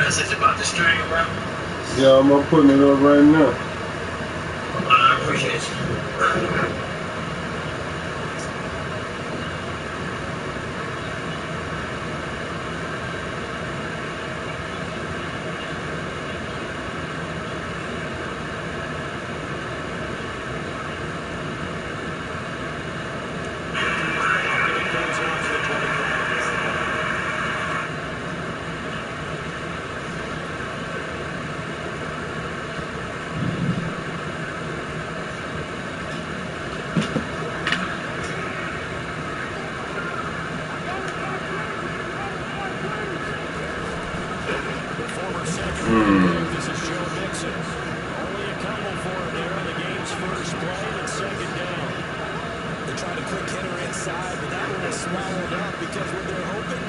message about the stream, bro? Yeah, I'm putting it up right now. I appreciate you. This is Joe Mixon. Only a couple for him there on the game's first play and second down. They tried a quick hitter inside, but that one was swallowed up because what they're hoping,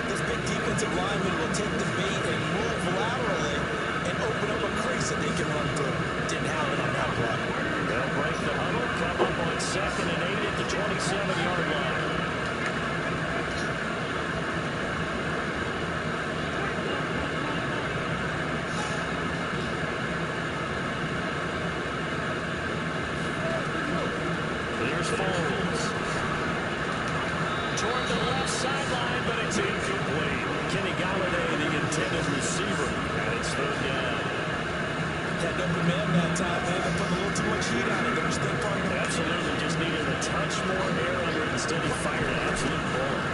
this big defensive lineman will take the bait and move laterally and open up a crease that they can run through. Didn't happen on that play. They'll break the huddle, come up on 2nd and 8 at the 27-yard line. Foles. Toward the left sideline, but it's incomplete. Kenny Golladay, the intended receiver, and it's 3rd down. Had open man that time. They put a little too much heat on it. They were still talking. Absolutely, just needed a touch more air under it. Instead, he fired an absolute bullet.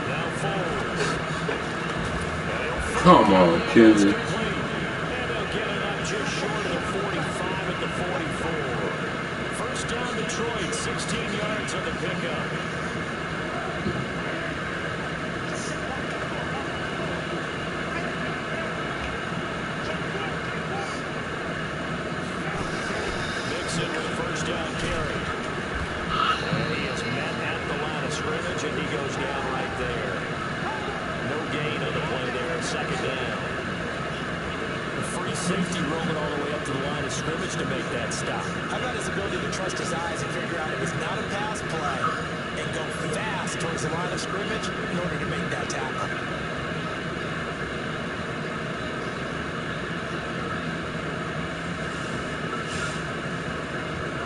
Now Foles. Come on, Kenny. And they'll get it up just short of the 45 at the 44. First down Detroit, 16 yards on the pickup. Mixon with a first down carry. And he is met at the line of scrimmage, and he goes down right there. No gain on the play there, 2nd down. The free safety rolling all the way up to the line of scrimmage to make that stop. How about his ability to trust his eyes and figure out it was not a pass play and go fast towards the line of scrimmage in order to make that tackle.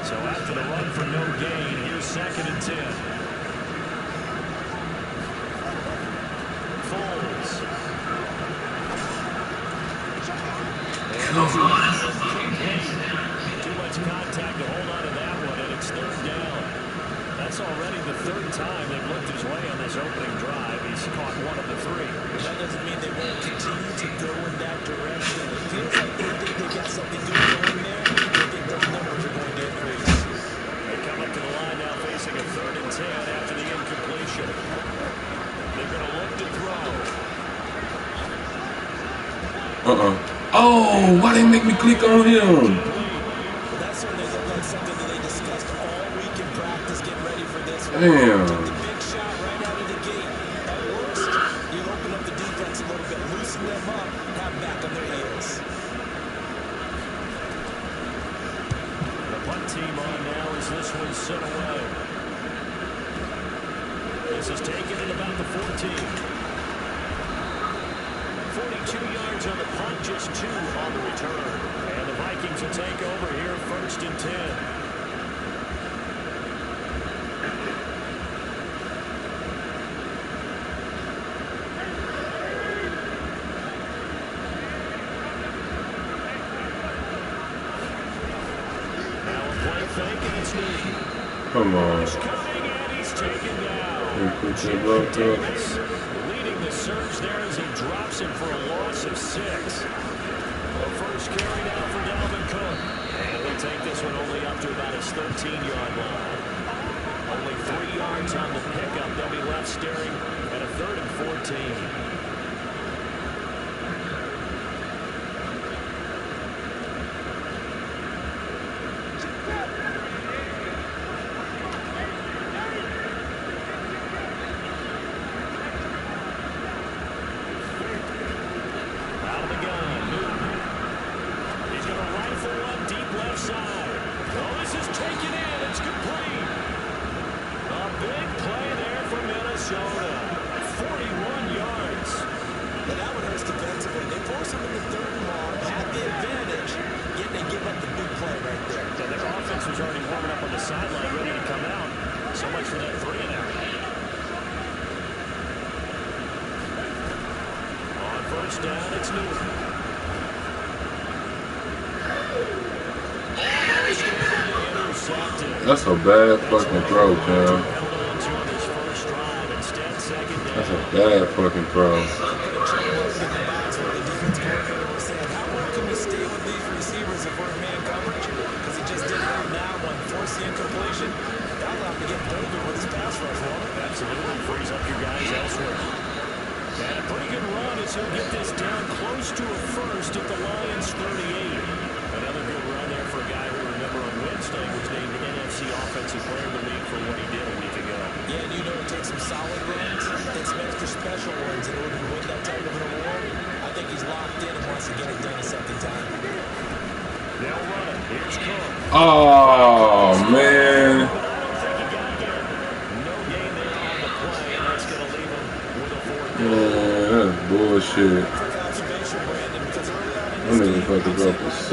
So after the run for no gain, here's 2nd and 10. Foles. Come on. Too much contact to hold on to that one, and it's 3rd down. That's already the 3rd time they've looked his way on this opening drive. He's caught 1 of the 3. That doesn't mean they won't continue to go in that direction. It feels like they think they got something good going there. They think those numbers are going to increase. They come up to the line now facing a 3rd and 10 after the incompletion. They're going to look to throw. Oh, why they make me click on him? That certainly looked like something that they discussed all week in practice, getting ready for this one. Damn. Took the big shot right out of the gate. At worst, you open up the defense a little bit, loosen them up, have back on their heels. The punt team on now as this one's set away. This is taken at about the 14. 42 yards on the punt, just 2 on the return. And the Vikings will take over here, 1st and 10. Now a play fake, and it's Newton. Come on. He's coming, and he's taken down. Jimmy Davis leading the surge there as he drops him for a loss of 6. The first carry down for Dalvin Cook. And he'll take this one only up to about his 13-yard line. Only 3 yards on the pickup. They'll be left staring at a 3rd and 14. Minnesota, 41 yards. new. That's a bad fucking throw, Cam. That's a bad fucking throw. How long can we stay with these receivers if we're in man coverage? Because he just did that now when forcing incompletion. That'll have to get bolder with his pass rush, won't it? Absolutely. Frees up your guys elsewhere. And a pretty good run as he'll get this down close to a first at the Lions 38. Another good run there for a guy who, remember, on Wednesday was named NFC Offensive Player of the Week for what he did a week ago. Yeah, and you know it takes some solid runs and some extra special ones in order to win that type of an award. I think he's locked in and wants to get it done a second time. Now running. Here's Cook. Oh, man. No gain there on the play, and that's going to leave him with a fourth down. Man, that's bullshit. I'm nigga about to go for 6.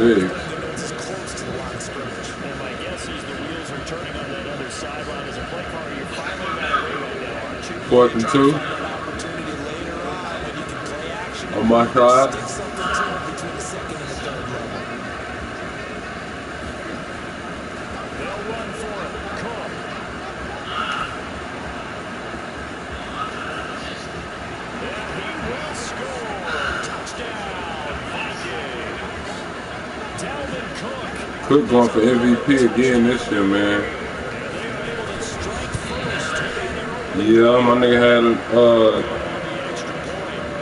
And my guess is the wheels are turning on that other sideline as a play caller. You're finally got away right now, aren't you? 4th and 2. On my side. They'll run for it. Cook. And he will score. Touchdown, Vikings. Dalvin Cook. Cook going for MVP again this year, man. And they were able to strike first. Yeah, my nigga had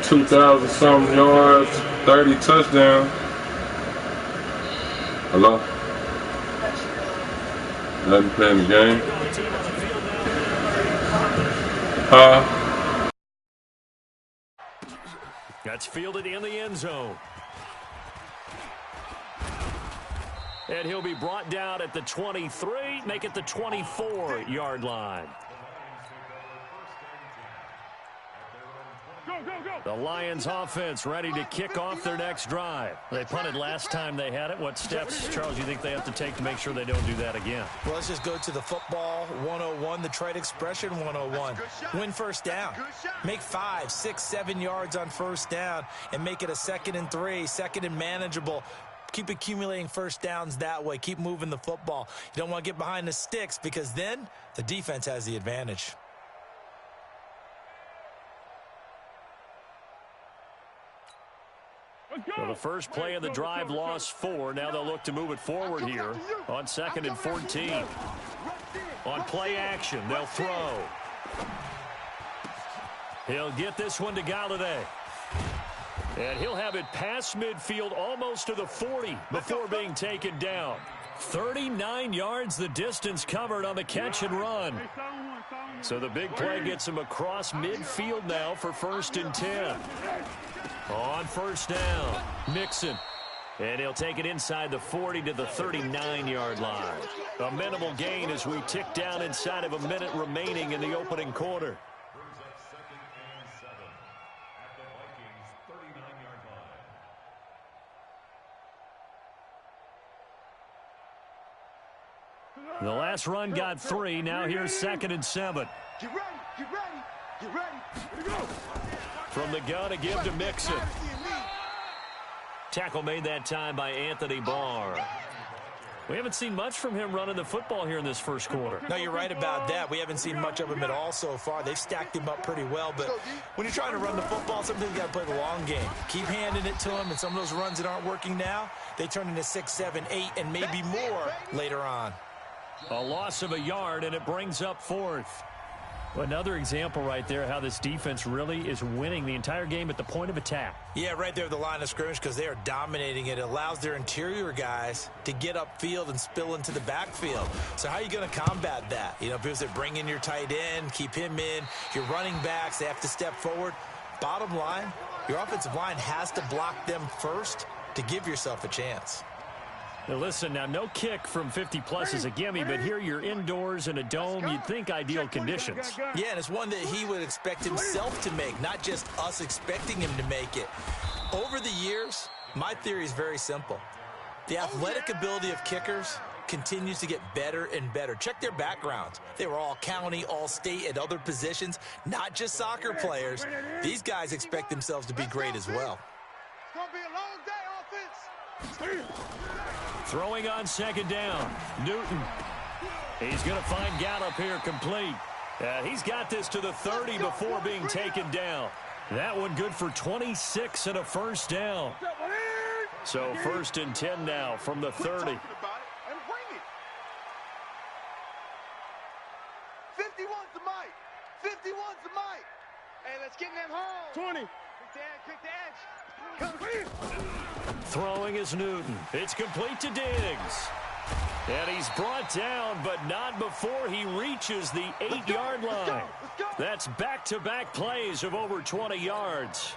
2,000 something yards, 30 touchdowns. Hello? Nothing playing the game? Huh? That's fielded in the end zone. And he'll be brought down at the 23, make it the 24-yard line. The Lions offense ready to kick off their next drive. They punted last time they had it. What steps, Charles, you think they have to take to make sure they don't do that again? Well, let's just go to the football 101, the trade expression 101. Win first down. Make 5, 6, 7 yards on first down and make it a 2nd and 3, 2nd and manageable. Keep accumulating first downs that way. Keep moving the football. You don't want to get behind the sticks because then the defense has the advantage. So the first play of the drive lost 4. Now they'll look to move it forward here on 2nd and 14. On play action, they'll throw. He'll get this one to Galladay. And he'll have it past midfield almost to the 40 before being taken down. 39 yards the distance covered on the catch and run. So the big play gets him across midfield now for 1st and 10. On first down, Mixon. And he'll take it inside the 40 to the 39-yard line. A minimal gain as we tick down inside of a minute remaining in the opening quarter. The last run got 3. Now here's 2nd and 7. Get ready, get ready, get ready. Here we go. From the gun to give to Mixon. Tackle made that time by Anthony Barr. We haven't seen much from him running the football here in this first quarter. No, you're right about that. We haven't seen much of him at all so far. They've stacked him up pretty well, but when you're trying to run the football, sometimes you got to play the long game. Keep handing it to him, and some of those runs that aren't working now, they turn into 6, 7, 8, and maybe more later on. A loss of a yard, and it brings up 4th. Well, another example right there how this defense really is winning the entire game at the point of attack. Yeah, right there at the line of scrimmage because they are dominating it. It allows their interior guys to get upfield and spill into the backfield. So how are you going to combat that? You know, because they bring in your tight end, keep him in. Your running backs, they have to step forward. Bottom line, your offensive line has to block them first to give yourself a chance. Now listen, now no kick from 50-plus is a gimme, but here you're indoors in a dome. You'd think ideal conditions. Yeah, and it's one that he would expect himself to make, not just us expecting him to make it. Over the years, my theory is very simple. The athletic ability of kickers continues to get better and better. Check their backgrounds. They were all county, all state, at other positions, not just soccer players. These guys expect themselves to be great as well. Throwing on second down. Newton. He's going to find Gallup here complete. He's got this to the 30 before being taken down. That one good for 26 and a first down. So 1st and 10 now from the 30. 51's the mic. 51's the mic. Hey, let's get in them home. 20. Quick the edge. Come here. Throwing is Newton. It's complete to Diggs. And he's brought down, but not before he reaches the 8-yard line. That's back-to-back plays of over 20 yards.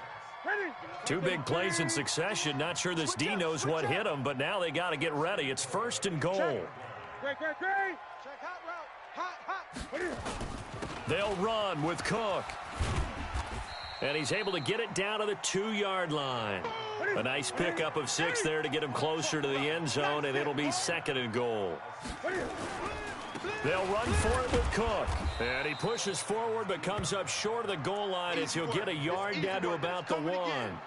Two big plays in succession. Not sure this D knows what hit him, but now they got to get ready. It's 1st and goal. Check hot route. Hot. They'll run with Cook. And he's able to get it down to the 2-yard line. A nice pickup of 6 there to get him closer to the end zone, and it'll be 2nd and goal. They'll run for it with Cook. And he pushes forward but comes up short of the goal line as he'll get a yard down to about the 1.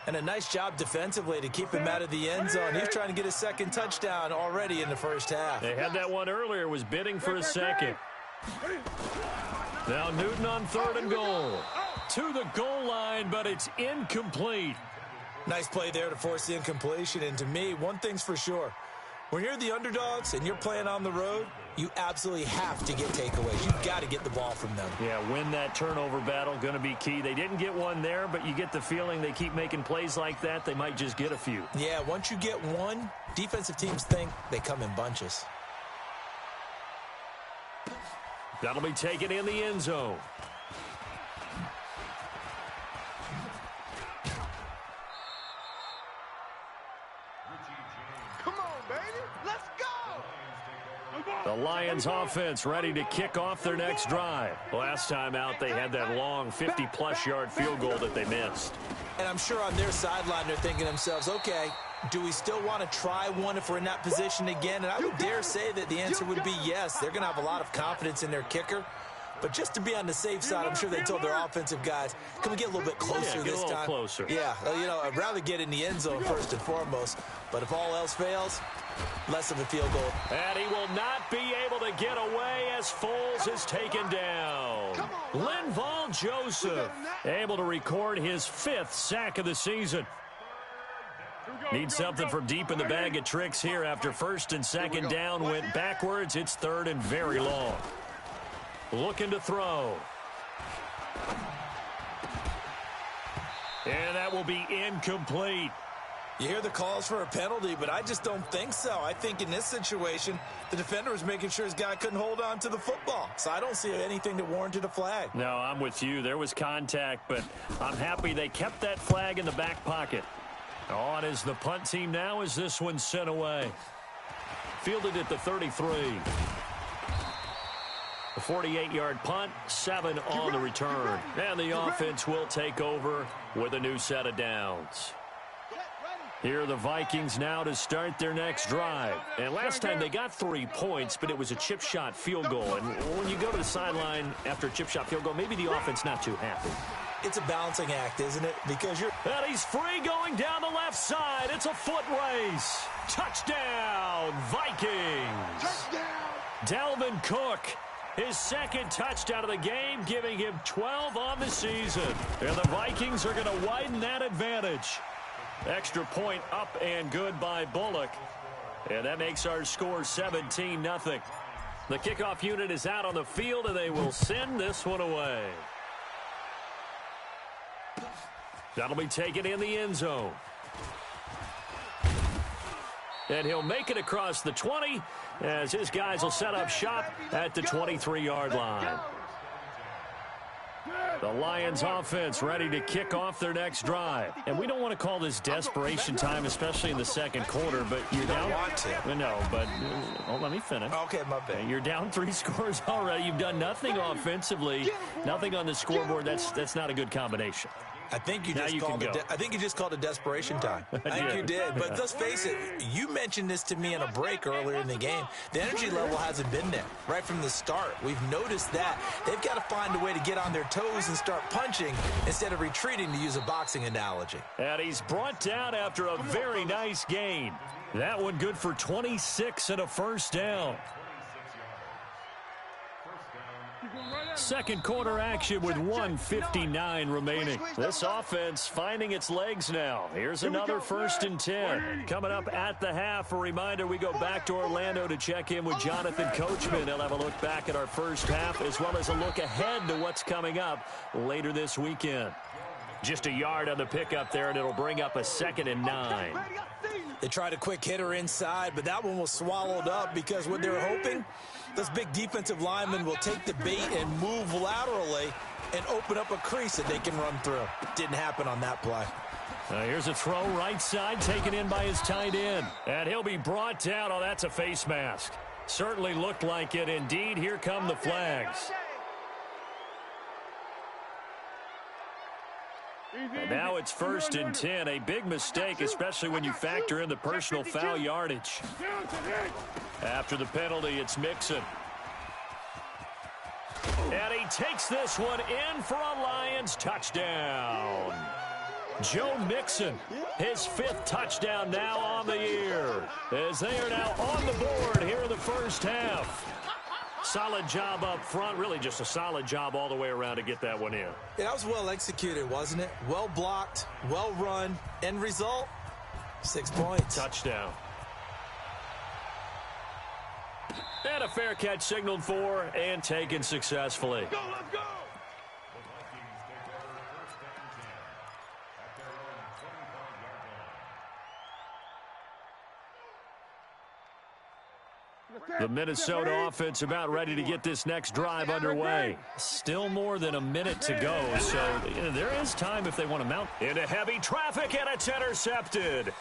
And a nice job defensively to keep him out of the end zone. He's trying to get his 2nd touchdown already in the first half. They had that one earlier, was bidding for a 2nd. Now Newton on 3rd and goal. To the goal line, but it's incomplete. Nice play there to force the incompletion. And to me, one thing's for sure. When you're the underdogs and you're playing on the road, you absolutely have to get takeaways. You've got to get the ball from them. Yeah, win that turnover battle, going to be key. They didn't get one there, but you get the feeling they keep making plays like that, they might just get a few. Yeah, once you get one, defensive teams think they come in bunches. That'll be taken in the end zone. Come on, baby. Let's go. The Lions offense ready to kick off their next drive. Last time out, they had that long 50-plus yard field goal that they missed. And I'm sure on their sideline they're thinking to themselves, okay, do we still want to try one if we're in that position again? And I would dare say that the answer would be yes. They're going to have a lot of confidence in their kicker. But just to be on the safe side, I'm sure they told their offensive guys, can we get a little bit closer this time? Get a little closer. Yeah, I'd rather get in the end zone first and foremost. But if all else fails, less of a field goal. And he will not be able to get away as Foles is taken down. Linval Joseph able to record his 5th sack of the season. Need something from deep in the bag of tricks here after 1st and 2nd down went backwards. It's 3rd and very long. Looking to throw. And that will be incomplete. You hear the calls for a penalty, but I just don't think so. I think in this situation, the defender was making sure his guy couldn't hold on to the football. So I don't see anything that warranted a flag. No, I'm with you. There was contact, but I'm happy they kept that flag in the back pocket. On is the punt team now as this one's sent away. Fielded at the 33. A 48-yard punt, 7 on the return. And the offense will take over with a new set of downs. Here are the Vikings now to start their next drive. And last time they got 3 points, but it was a chip shot field goal. And when you go to the sideline after a chip shot field goal, maybe the offense not too happy. It's a balancing act, isn't it? Because you're... And he's free going down the left side. It's a foot race. Touchdown, Vikings. Touchdown. Dalvin Cook. His 2nd touchdown of the game, giving him 12 on the season. And the Vikings are going to widen that advantage. Extra point up and good by Bullock. And that makes our score 17-0. The kickoff unit is out on the field, and they will send this one away. That'll be taken in the end zone. And he'll make it across the 20 as his guys will set up shop at the 23-yard line. The Lions offense ready to kick off their next drive. And we don't want to call this desperation time, especially in the 2nd quarter, but you're down. Want to. No, but let me finish. Okay, my bad. You're down 3 scores already. You've done nothing offensively, nothing on the scoreboard. That's not a good combination. I think you Now just you called can it. go. I think you just called it desperation time. I think you did. But let's face it. You mentioned this to me in a break earlier in the game. The energy level hasn't been there right from the start. We've noticed that they've got to find a way to get on their toes and start punching instead of retreating, to use a boxing analogy. And he's brought down after a very nice gain. That one good for 26 and a first down. Second quarter action with 1:59 remaining. This offense finding its legs now. Here's another 1st and 10. Coming up at the half, a reminder we go back to Orlando to check in with Jonathan Coachman. He'll have a look back at our first half as well as a look ahead to what's coming up later this weekend. Just a yard on the pickup there, and it'll bring up a 2nd and 9. They tried a quick hitter inside, but that one was swallowed up because what they were hoping, this big defensive lineman will take the bait and move laterally and open up a crease that they can run through. Didn't happen on that play. Here's a throw right side taken in by his tight end. And he'll be brought down. Oh, that's a face mask. Certainly looked like it. Indeed, here come the flags. And now it's 1st and 10. A big mistake, especially when you factor in the personal foul yardage. After the penalty, it's Mixon. And he takes this one in for a Lions touchdown. Joe Mixon, his 5th touchdown now on the year, as they are now on the board here in the first half. Solid job up front, really just a solid job all the way around to get that one in. Yeah, that was well executed, wasn't it? Well blocked, well run. End result, 6 points. Touchdown. And a fair catch signaled for and taken successfully. Go, let's go! The Minnesota offense about ready to get this next drive underway. Still more than a minute to go, so there is time if they want to mount. Into heavy traffic, and it's intercepted.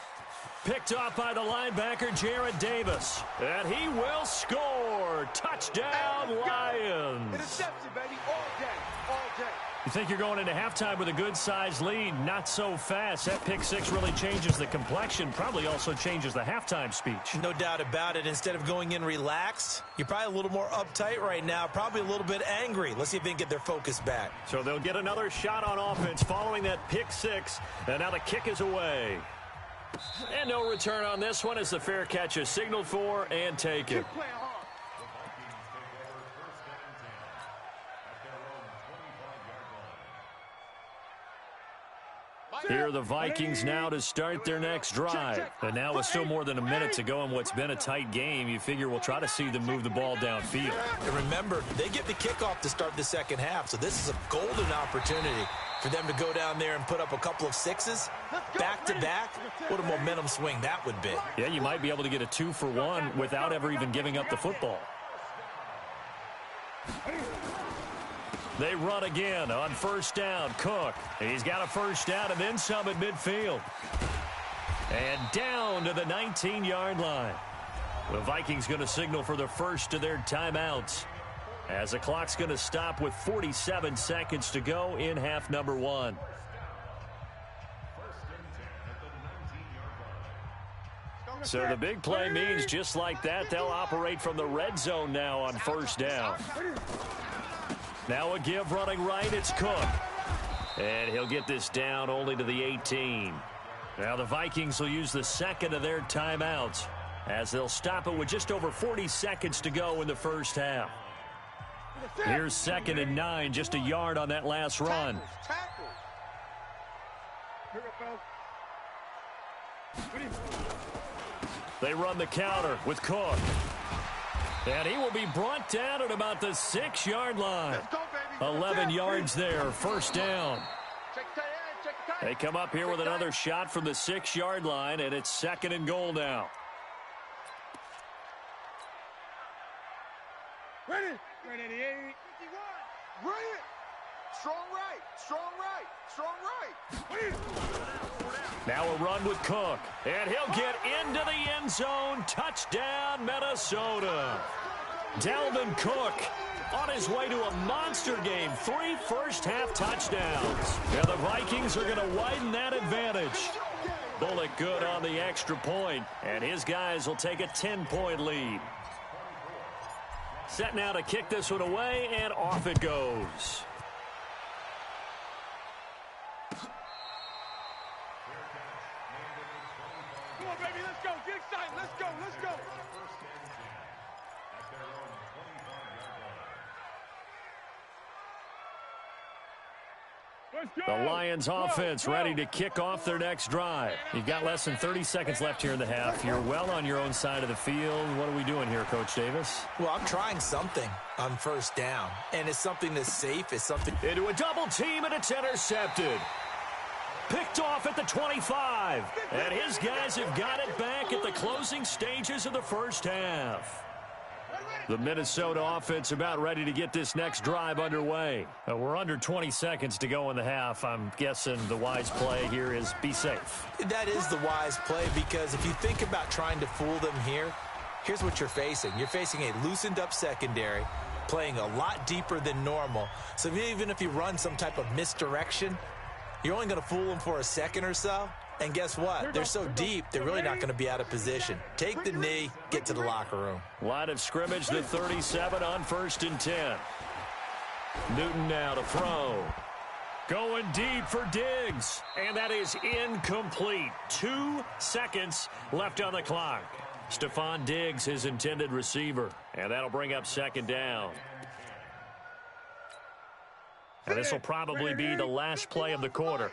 Picked off by the linebacker, Jared Davis. And he will score. Touchdown, Lions. Interception, baby, all day, all day. You think you're going into halftime with a good-sized lead? Not so fast. That pick six really changes the complexion, probably also changes the halftime speech. No doubt about it. Instead of going in relaxed, you're probably a little more uptight right now, probably a little bit angry. Let's see if they can get their focus back. So they'll get another shot on offense following that pick six, and now the kick is away. And no return on this one as the fair catch is signaled for and taken. Keep playing hard. Here are the Vikings now to start their next drive. And now with still more than a minute to go in what's been a tight game, you figure we'll try to see them move the ball downfield. And remember, they get the kickoff to start the second half, so this is a golden opportunity for them to go down there and put up a couple of sixes back-to-back. What a momentum swing that would be. Yeah, you might be able to get a 2-for-1 without ever even giving up the football. They run again on first down. Cook, he's got a first down and then some at midfield. And down to the 19-yard line. The Vikings going to signal for the first of their timeouts, as the clock's going to stop with 47 seconds to go in half number one. So the big play means just like that, they'll operate from the red zone now on first down. Now a give running right, it's Cook. And he'll get this down only to the 18. Now the Vikings will use the second of their timeouts, as they'll stop it with just over 40 seconds to go in the first half. Here's 2nd and 9, just a yard on that last run. They run the counter with Cook. And he will be brought down at about the 6-yard line. 11 yards there, first down. They come up here with another shot from the 6-yard line, and it's 2nd and goal now. Ready? Ready, 88. 51. Bring it. Strong right. Strong right. Strong right. Now a run with Cook, and he'll get into the end zone. Touchdown, Minnesota. Dalvin Cook, on his way to a monster game. 3 first-half touchdowns. And the Vikings are going to widen that advantage. Bullock good on the extra point, and his guys will take a 10-point lead. Set now to kick this one away, and off it goes. Come on, baby, let's go. Get excited. Let's go. Let's go. The Lions offense ready to kick off their next drive. You've got less than 30 seconds left here in the half. You're well on your own side of the field. What are we doing here, Coach Davis? Well, I'm trying something on first down, and it's something that's safe. It's something Into a double team, and it's intercepted. Picked off at the 25. And his guys have got it back at the closing stages of the first half. The Minnesota offense about ready to get this next drive underway. We're under 20 seconds to go in the half. I'm guessing the wise play here is be safe. That is the wise play, because if you think about trying to fool them here, here's what you're facing. You're facing a loosened up secondary, playing a lot deeper than normal. So even if you run some type of misdirection, you're only going to fool them for a second or so. And guess what? They're so deep, they're really not going to be out of position. Take the knee, get to the locker room. Line of scrimmage, the 37 on 1st and 10. Newton now to throw. Going deep for Diggs. And that is incomplete. 2 seconds left on the clock. Stephon Diggs, his intended receiver. And that'll bring up 2nd down. And this will probably be the last play of the quarter.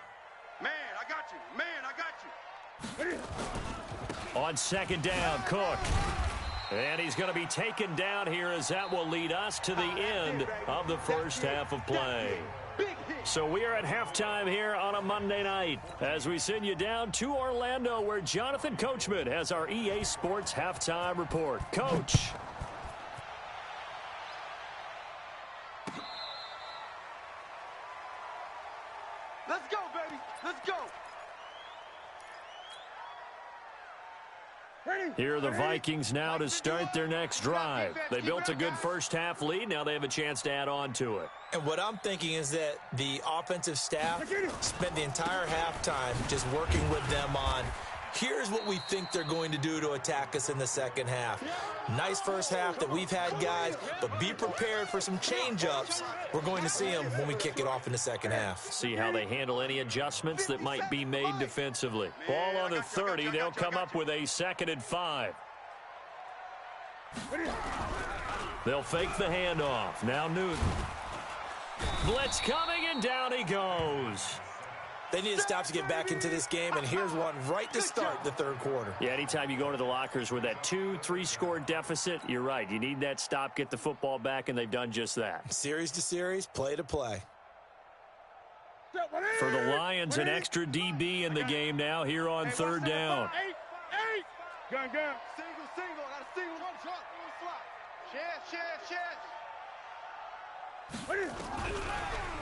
Man, I got you. Man, I got you. On 2nd down, Cook. And he's going to be taken down here, as that will lead us to the end of the first half of play. So we are at halftime here on a Monday night as we send you down to Orlando, where Jonathan Coachman has our EA Sports halftime report. Coach. Let's go, baby. Let's go. Here are the Vikings now to start their next drive. They built a good first half lead. Now they have a chance to add on to it. And what I'm thinking is that the offensive staff spent the entire halftime just working with them on, here's what we think they're going to do to attack us in the second half. Nice first half that we've had, guys, but be prepared for some change-ups. We're going to see them when we kick it off in the second half. See how they handle any adjustments that might be made defensively. Ball on the 30. They'll come up with a 2nd and 5. They'll fake the handoff. Now Newton. Blitz coming, and down he goes. They need to stop to get back into this game, and here's one right to start the third quarter. Yeah, anytime you go to the lockers with that 2-3 score deficit, you're right. You need that stop, get the football back, and they've done just that. Series to series, play to play. For the Lions, an extra DB in the game now here on 3rd down. Gun. Single. I got a single. One shot. Chance.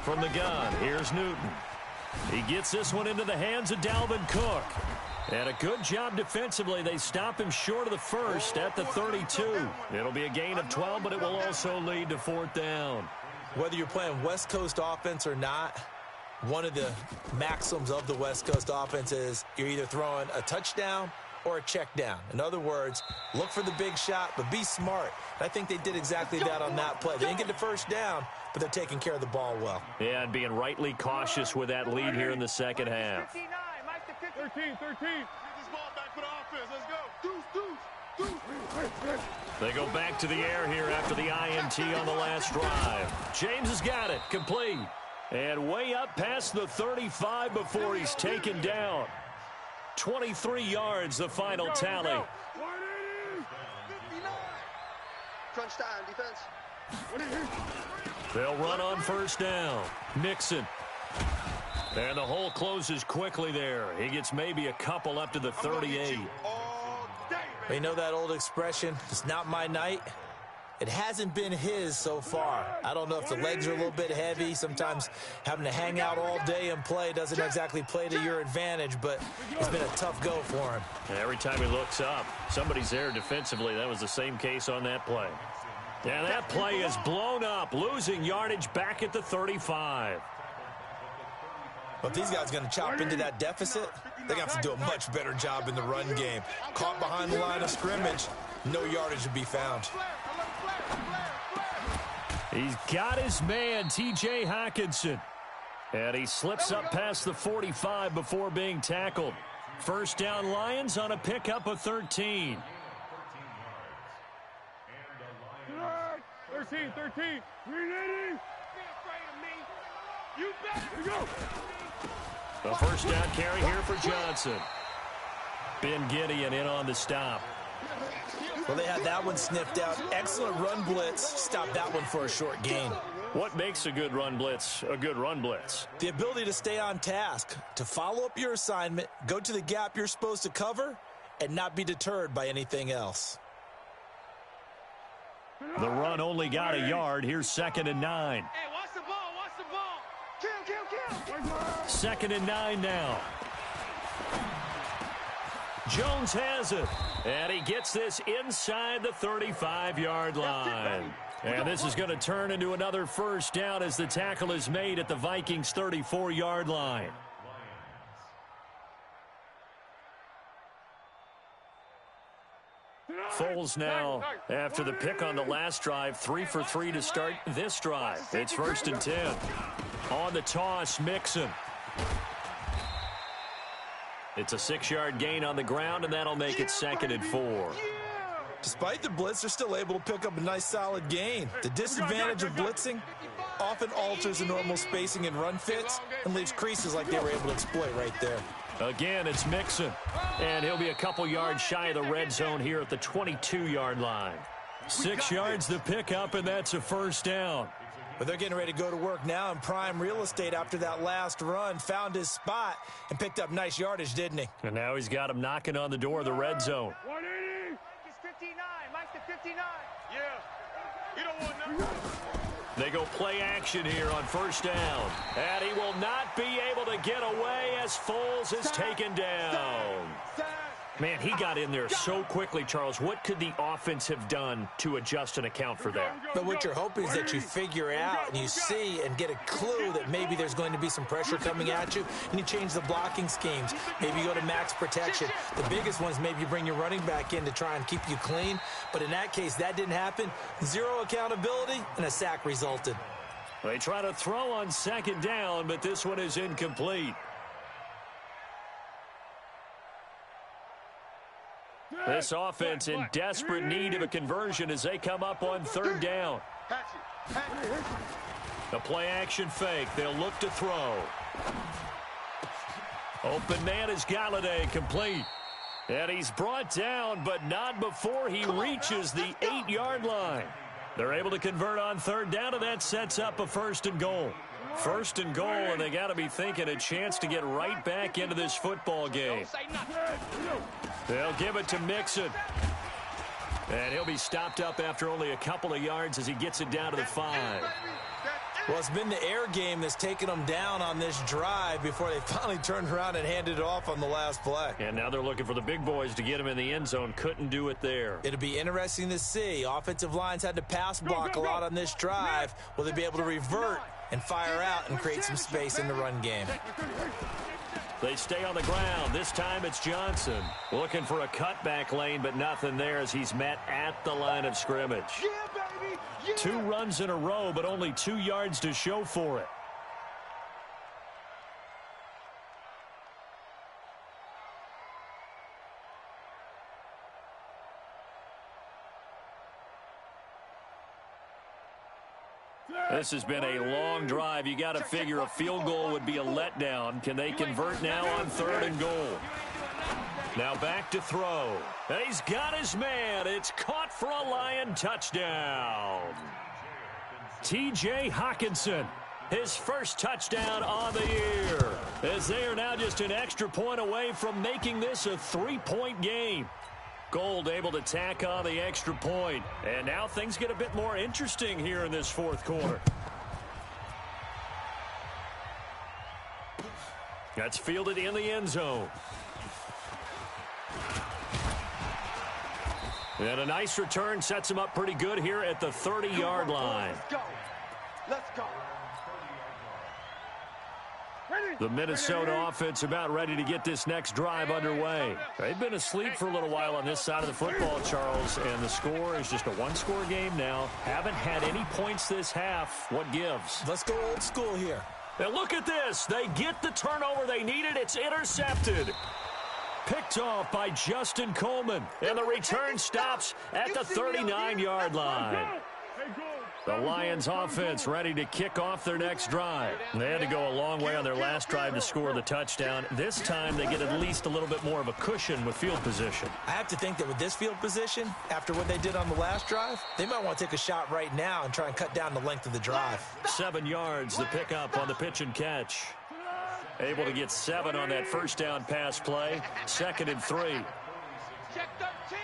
From the gun, here's Newton. He gets this one into the hands of Dalvin Cook. And a good job defensively. They stop him short of the first at the 32. It'll be a gain of 12, but it will also lead to 4th down. Whether you're playing West Coast offense or not, one of the maxims of the West Coast offense is you're either throwing a touchdown or a check down. In other words, look for the big shot, but be smart. I think they did exactly that on that play. They didn't get the first down, but they're taking care of the ball well. Yeah, and being rightly cautious with that lead here in the second half. 13. Get this ball back for the offense. Let's go. Deuce. They go back to the air here after the INT on the last drive. James has got it. Complete. And way up past the 35 before he's taken down. 23 yards, the final tally. 59. Crunch time, defense. They'll run on 1st down. Nixon. And the hole closes quickly there. He gets maybe a couple up to the 38. You know that old expression, it's not my night? It hasn't been his so far. I don't know if the legs are a little bit heavy. Sometimes having to hang out all day and play doesn't exactly play to your advantage, but it's been a tough go for him. And every time he looks up, somebody's there defensively. That was the same case on that play. And that play is blown up, losing yardage back at the 35. But if these guys are going to chop into that deficit, they're going to have to do a much better job in the run game. Caught behind the line of scrimmage, no yardage to be found. He's got his man, T.J. Hockenson. And he slips up past the 45 before being tackled. First down, Lions on a pickup of 13. 13. Ready? You better go. The first down carry here for Johnson. Ben Gideon in on the stop. Well, they had that one sniffed out. Excellent run blitz. Stopped that one for a short gain. What makes a good run blitz a good run blitz? The ability to stay on task, to follow up your assignment, go to the gap you're supposed to cover, and not be deterred by anything else. The run only got a yard. Here's 2nd and 9. Hey, watch the ball. Kill. 2nd and 9 now. Jones has it. And he gets this inside the 35-yard line. And this is going to turn into another first down as the tackle is made at the Vikings' 34-yard line. Foles now, after the pick on the last drive, 3 for 3 to start this drive. It's 1st and 10. On the toss, Mixon. It's a 6-yard gain on the ground, and that'll make it 2nd and 4. Despite the blitz, they're still able to pick up a nice solid gain. The disadvantage of blitzing often alters the normal spacing and run fits and leaves creases like they were able to exploit right there. Again, it's Mixon, and he'll be a couple yards shy of the red zone here at the 22-yard line. 6 yards the pickup, and that's a first down. But they're getting ready to go to work now in prime real estate after that last run. Found his spot and picked up nice yardage, didn't he? And now he's got him knocking on the door of the red zone. 180. Mike is 59. Mike's the 59. Yeah. You don't want nothing. They go play action here on first down. And he will not be able to get away as Foles is taken down. Man, he got in there so quickly, Charles. What could the offense have done to adjust and account for that? But what you're hoping is that you figure out and you see and get a clue that maybe there's going to be some pressure coming at you, and you change the blocking schemes. Maybe you go to max protection. The biggest one is maybe you bring your running back in to try and keep you clean. But in that case, that didn't happen. Zero accountability, and a sack resulted. They try to throw on 2nd down, but this one is incomplete. This offense in desperate need of a conversion as they come up on 3rd down. The play-action fake. They'll look to throw. Open man is Galladay, complete. And he's brought down, but not before he reaches the 8-yard line. They're able to convert on 3rd down, and that sets up a 1st and goal. 1st and goal, and they got to be thinking a chance to get right back into this football game. They'll give it to Mixon. And he'll be stopped up after only a couple of yards as he gets it down to the 5. Well, it's been the air game that's taken them down on this drive before they finally turned around and handed it off on the last play. And now they're looking for the big boys to get him in the end zone. Couldn't do it there. It'll be interesting to see. Offensive lines had to pass block a lot on this drive. Will they be able to revert and fire out and create some space in the run game? They stay on the ground. This time it's Johnson. Looking for a cutback lane, but nothing there as he's met at the line of scrimmage. Yeah, baby. Yeah. 2 runs in a row, but only 2 yards to show for it. This has been a long drive. You got to figure a field goal would be a letdown. Can they convert now on 3rd and goal? Now back to throw. And he's got his man. It's caught for a Lion touchdown. T.J. Hockenson, his first touchdown on the year, as they are now just an extra point away from making this a 3-point game. Gold able to tack on the extra point. And now things get a bit more interesting here in this 4th quarter. That's fielded in the end zone. And a nice return sets him up pretty good here at the 30-yard line. Let's go. Let's go. The Minnesota offense about ready to get this next drive underway. They've been asleep for a little while on this side of the football, Charles, and the score is just a one-score game now. Haven't had any points this half. What gives? Let's go old school here. And look at this. They get the turnover they needed. It's intercepted. Picked off by Justin Coleman. And the return stops at the 39-yard line. The Lions offense ready to kick off their next drive. They had to go a long way on their last drive to score the touchdown. This time they get at least a little bit more of a cushion with field position. I have to think that with this field position, after what they did on the last drive, they might want to take a shot right now and try and cut down the length of the drive. 7 yards, the pickup on the pitch and catch. Able to get 7 on that first down pass play. 2nd and 3. Check 13.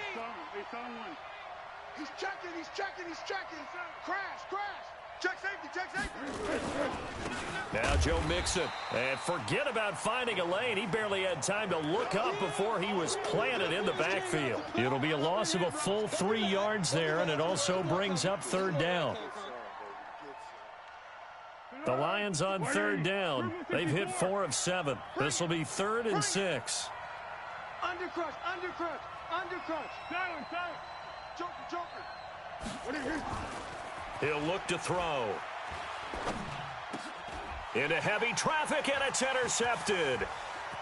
He's checking, he's checking, he's checking. Crash, crash. Check safety, check safety. Now Joe Mixon. And forget about finding a lane. He barely had time to look up before he was planted in the backfield. It'll be a loss of a full 3 yards there, and it also brings up 3rd down. The Lions on 3rd down. They've hit 4 of 7. This will be 3rd and 6. Undercrush, undercrush, undercrush. Silence, silence. Joker, joker. What are you? He'll look to throw. Into heavy traffic, and it's intercepted.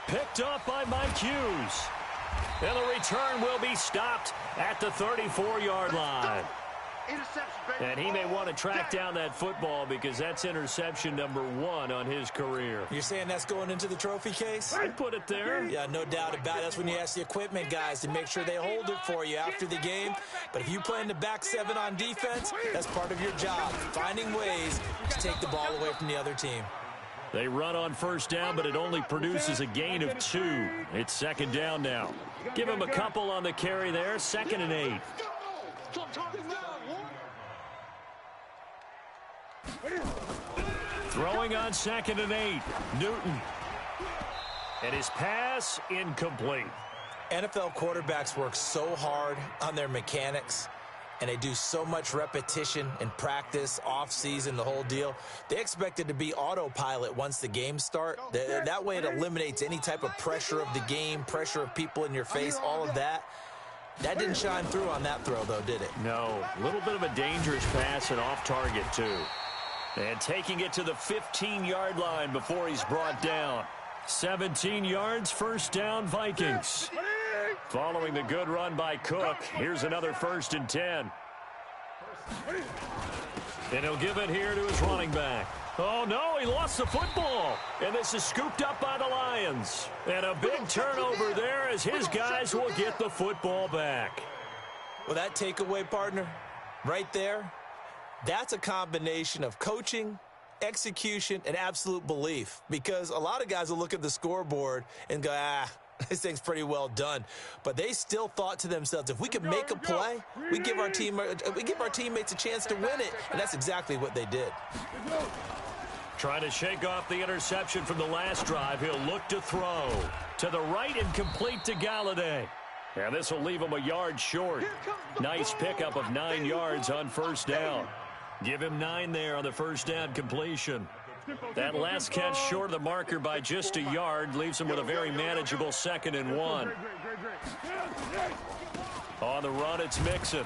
Picked up by Mike Hughes. And the return will be stopped at the 34-yard line. Interception, baby. And he may want to track down that football because that's interception number 1 on his career. You're saying that's going into the trophy case? I'd put it there. Yeah, no doubt about it. That's when you ask the equipment guys to make sure they hold it for you after the game. But if you play in the back 7 on defense, that's part of your job, finding ways to take the ball away from the other team. They run on 1st down, but it only produces a gain of 2. It's 2nd down now. Give him a couple on the carry there. 2nd and 8. Throwing on 2nd and 8. Newton. And his pass incomplete. NFL quarterbacks work so hard on their mechanics, and they do so much repetition in practice, off-season, the whole deal. They expect it to be autopilot once the games start. That way it eliminates any type of pressure of the game, pressure of people in your face, all of that. That didn't shine through on that throw, though, did it? No. A little bit of a dangerous pass and off target, too. And taking it to the 15-yard line before he's brought down. 17 yards, 1st down, Vikings. Following the good run by Cook, here's another 1st and 10. And he'll give it here to his running back. Oh, no, he lost the football. And this is scooped up by the Lions. And a big turnover there as his guys will get the football back. Well, that takeaway, partner, right there, that's a combination of coaching, execution, and absolute belief. Because a lot of guys will look at the scoreboard and go, this thing's pretty well done. But they still thought to themselves, if we could make a play, we give our teammates a chance to win it. And that's exactly what they did. Trying to shake off the interception from the last drive. He'll look to throw. To the right and complete to Galladay. And this will leave him a yard short. Nice pickup of 9 yards on 1st down. Give him 9 there on the 1st down completion. That last catch short of the marker by just a yard leaves him with a very manageable 2nd and 1. On the run, it's Mixon.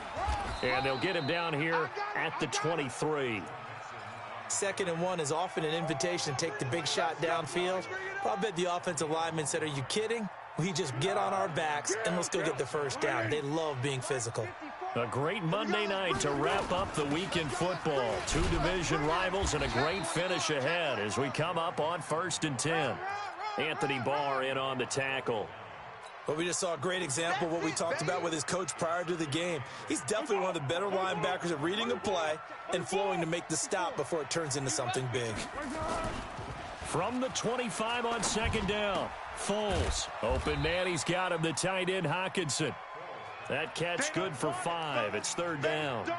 And they'll get him down here at the 23. 2nd and 1 is often an invitation to take the big shot downfield. I'll bet the offensive lineman said, are you kidding? We just get on our backs and let's go get the 1st down. They love being physical. A great Monday night to wrap up the week in football. 2 division rivals and a great finish ahead as we come up on 1st and 10. Anthony Barr in on the tackle. Well, we just saw a great example of what we talked about with his coach prior to the game. He's definitely one of the better linebackers at reading a play and flowing to make the stop before it turns into something big. From the 25 on 2nd down, Foles. Open man, he's got him, the tight end Hockenson. That catch good for 5. It's 3rd down.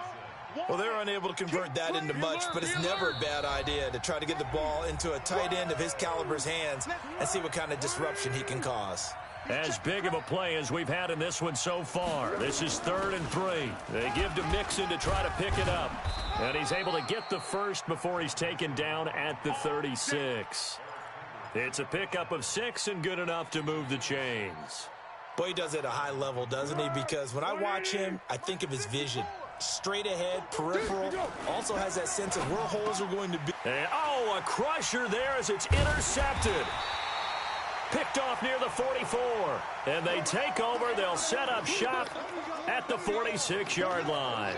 Well, they're unable to convert that into much, but it's never a bad idea to try to get the ball into a tight end of his caliber's hands and see what kind of disruption he can cause. as big of a play as we've had in this one so far. This is 3rd and 3. They give to Mixon to try to pick it up. And he's able to get the first before he's taken down at the 36. It's a pickup of 6 and good enough to move the chains. Boy, he does it at a high level, doesn't he? Because when I watch him, I think of his vision. Straight ahead, peripheral, also has that sense of where holes are going to be. And, a crusher there as it's intercepted. Picked off near the 44. And they take over. They'll set up shop at the 46-yard line.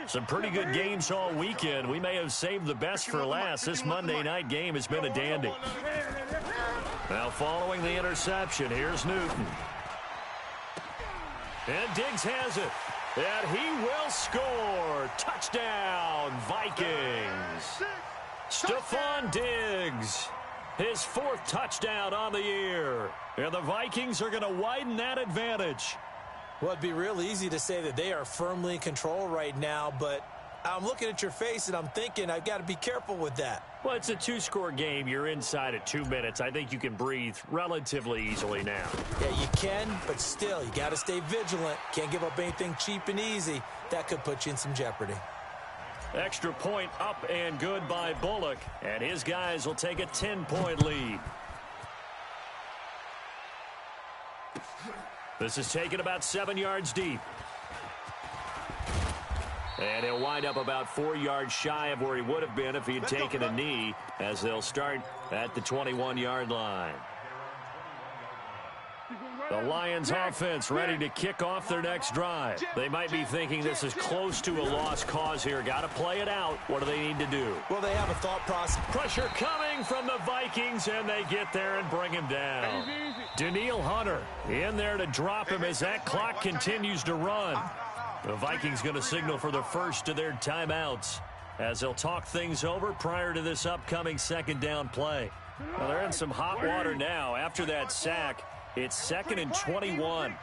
Some pretty good games all weekend. We may have saved the best for last. This Monday night game has been a dandy. Now following the interception, here's Newton. And Diggs has it. And he will score. Touchdown, Vikings. Stephon Diggs. His 4th touchdown on the year. And the Vikings are going to widen that advantage. Well, it'd be real easy to say that they are firmly in control right now, but I'm looking at your face and I'm thinking I've got to be careful with that. Well, it's a 2-score game. You're inside at 2 minutes. I think you can breathe relatively easily now. Yeah, you can, but still, you got to stay vigilant. Can't give up anything cheap and easy. That could put you in some jeopardy. Extra point up and good by Bullock, and his guys will take a 10-point lead. This is taken about 7 yards deep. And he'll wind up about 4 yards shy of where he would have been if he had taken a knee, as they'll start at the 21-yard line. The Lions offense ready to kick off their next drive. They might be thinking this is close to a lost cause here. Got to play it out. What do they need to do? Well, they have a thought process. Pressure coming from the Vikings, and they get there and bring him down. Danielle Hunter in there to drop him as that clock continues to run. The Vikings going to signal for the first of their timeouts as they'll talk things over prior to this upcoming 2nd down play. Well, they're in some hot water now. After that sack, it's 2nd and 21.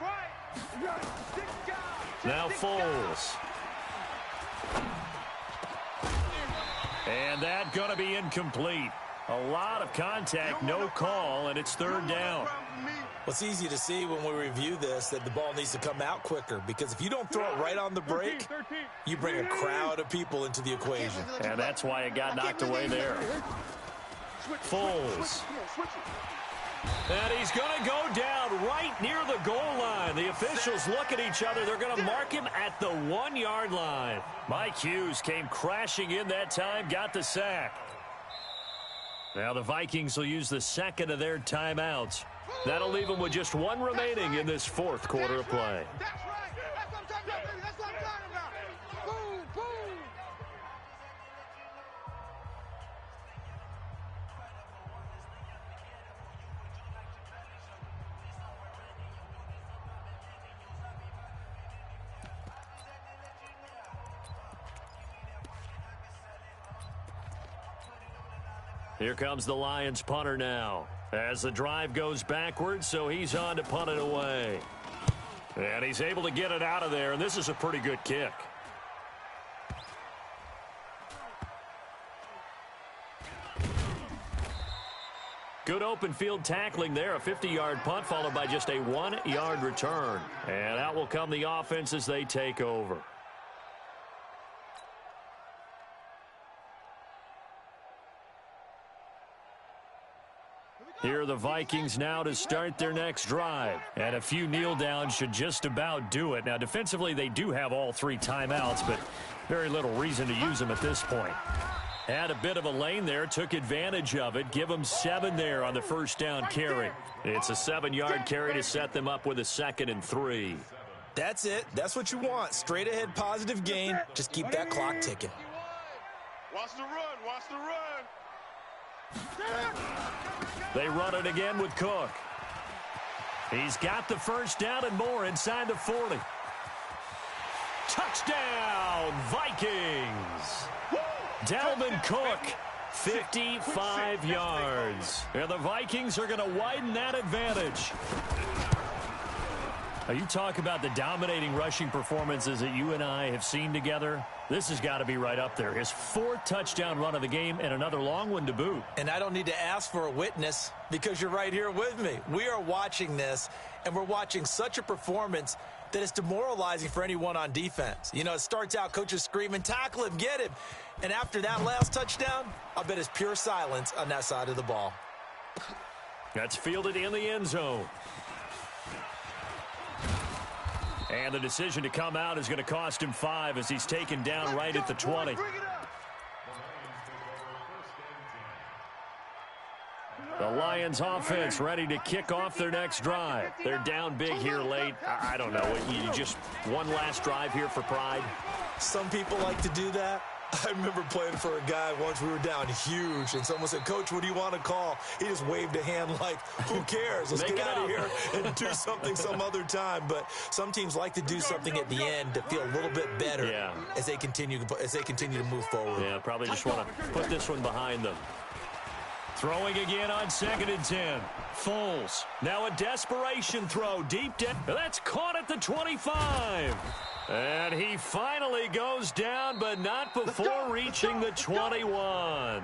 Now Foles. And that going to be incomplete. A lot of contact, no call, and it's 3rd down. Well, it's easy to see when we review this that the ball needs to come out quicker, because if you don't throw it right on the break, you bring a crowd of people into the equation. And that's why it got knocked away there. Foles. And he's going to go down right near the goal line. The officials look at each other. They're going to mark him at the 1-yard line. Mike Hughes came crashing in that time, got the sack. Now the Vikings will use the 2nd of their timeouts. That'll leave them with just 1 remaining in this 4th quarter of play. That's right. That's what I'm talking about, baby. That's what I'm talking about. Boom, boom. Here comes the Lions punter now. As the drive goes backwards, so he's on to punt it away. And he's able to get it out of there, and this is a pretty good kick. Good open field tackling there. A 50-yard punt followed by just a 1-yard return. And out will come the offense as they take over. Here are the Vikings now to start their next drive. And a few kneel downs should just about do it. Now, defensively, they do have all 3 timeouts, but very little reason to use them at this point. Had a bit of a lane there, took advantage of it. Give them 7 there on the 1st down carry. It's a 7-yard carry to set them up with a 2nd and 3. That's it. That's what you want. Straight ahead positive gain. Just keep that clock ticking. Watch the run. Watch the run. They run it again with Cook. He's got the 1st down and more inside the 40. Touchdown, Vikings. Dalvin Cook, 55 yards. And the Vikings are going to widen that advantage. You talk about the dominating rushing performances that you and I have seen together. This has got to be right up there. His 4th touchdown run of the game and another long one to boot. And I don't need to ask for a witness because you're right here with me. We are watching this, and we're watching such a performance that it's demoralizing for anyone on defense. You know, it starts out, coaches screaming, tackle him, get him. And after that last touchdown, I bet it's pure silence on that side of the ball. That's fielded in the end zone. And the decision to come out is going to cost him 5 as he's taken down right at the 20. The Lions offense ready to kick off their next drive. They're down big here late. I don't know. You just one last drive here for pride. Some people like to do that. I remember playing for a guy once. We were down huge, and someone said, "Coach, what do you want to call?" He just waved a hand like, who cares? Let's get out of here and do something some other time. But some teams like to do something at the end to feel a little bit better as they continue to move forward. Yeah, probably just want to put this one behind them. Throwing again on 2nd and 10. Foles. Now a desperation throw deep down. That's caught at the 25. And he finally goes down, but not before reaching the 21.